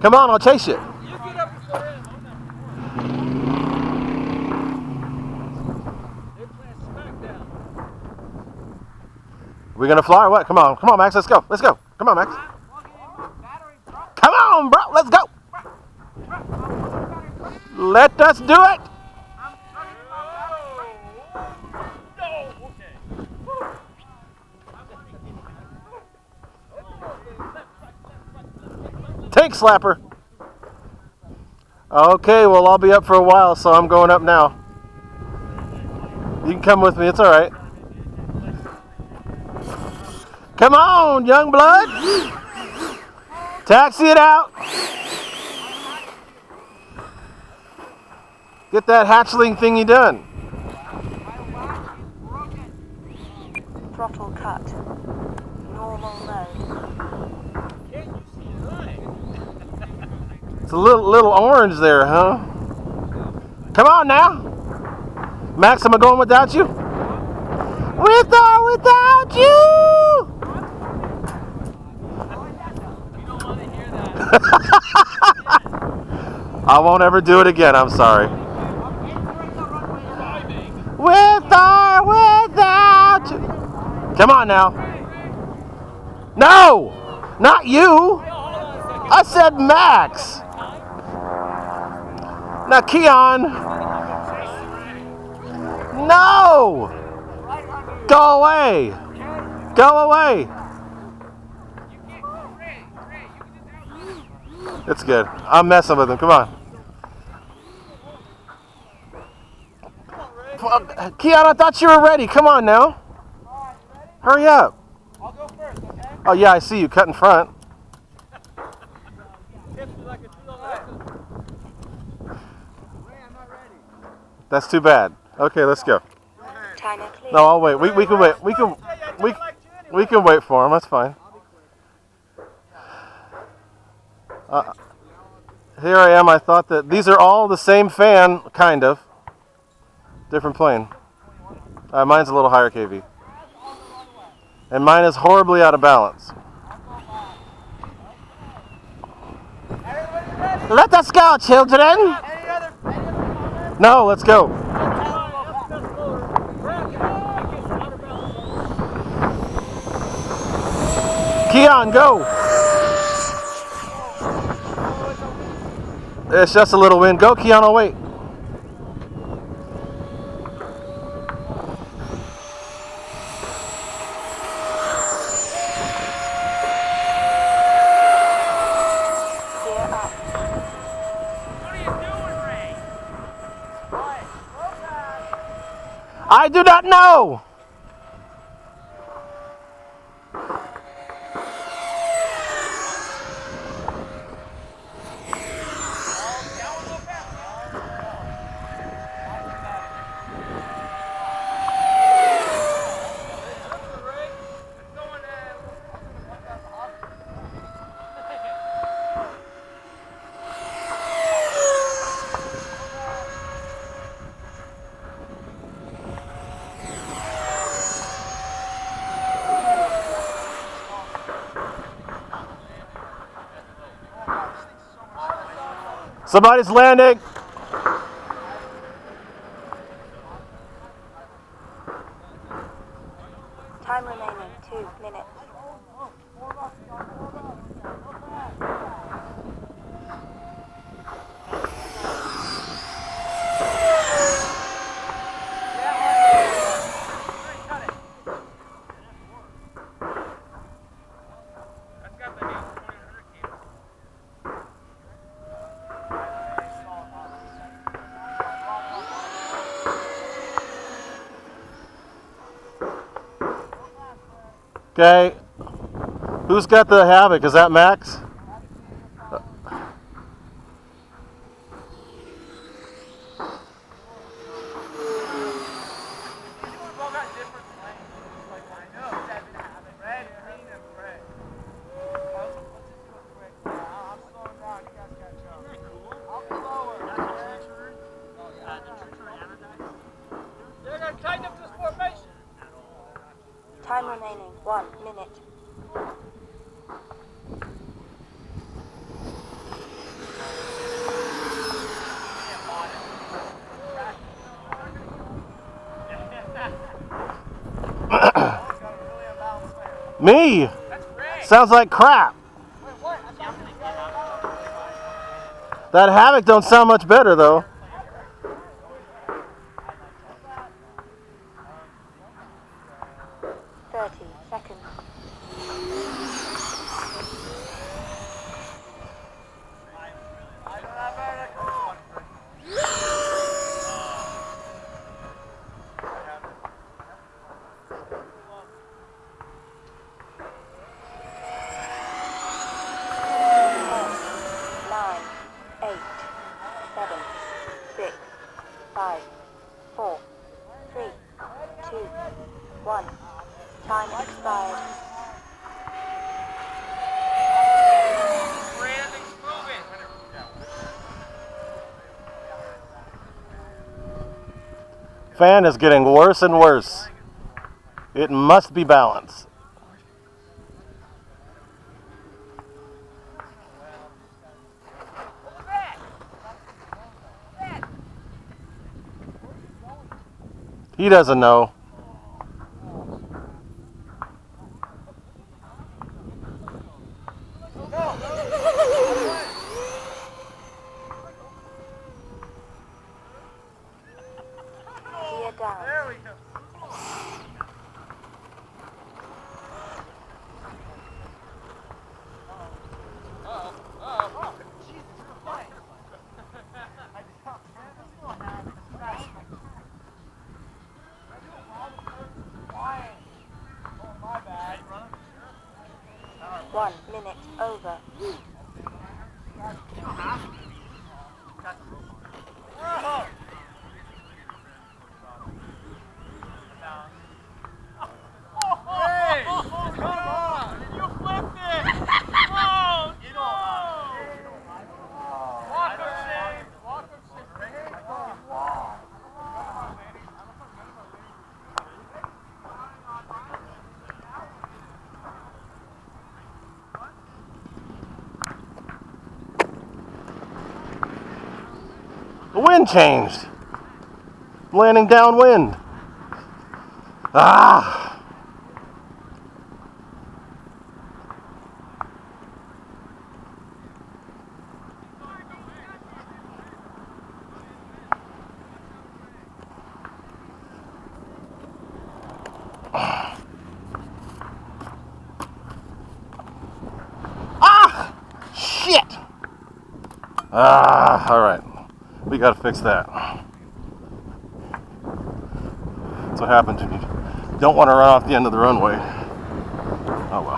Come on, I'll chase you. We gonna fly or what? Come on, Max, let's go. Come on, Max. Come on, bro, let's go. Let us do it. Tank slapper. Okay, well, I'll be up for a while, so I'm going up now. You can come with me, it's all right. Come on, young blood. Taxi it out. Get that hatchling thingy done. Throttle cut. Normal mode. It's a little orange there, huh? Come on now. Max, am I going without you? With or without you? I won't ever do it again, I'm sorry. With or without you. Come on now. No! Not you! I said Max! Now, Keyon! No! Go away! Go away! It's good. I'm messing with him. Come on. Keyon, I thought you were ready. Come on now. Hurry up. I'll go first, okay? Oh, yeah, I see you cut in front. That's too bad. Okay, let's go. No, I'll wait. We can wait. We can wait for him. That's fine. Here I am. I thought that these are all the same fan, kind of. Different plane. Mine's a little higher KV. And mine is horribly out of balance. Let us go, children! No, let's go. Keyon, go! It's just a little wind. Go, Keyon, I'll wait. I do not know. Somebody's landing. Time remaining 2 minutes. Okay. Who's got the Havoc? Is that Max? Time remaining 1 minute. Me! Sounds like crap. That Havoc don't sound much better though. Seconds. Nine, 8, 7, 6, 5, 4, 3, 2, 1. Time expired. Fan is getting worse and worse. It must be balanced. He doesn't know. Gear down. One minute over. The wind changed. I'm landing downwind. Ah! Ah! Shit! Ah, all right. We gotta fix that. That's what happens when you don't want to run off the end of the runway. Oh well.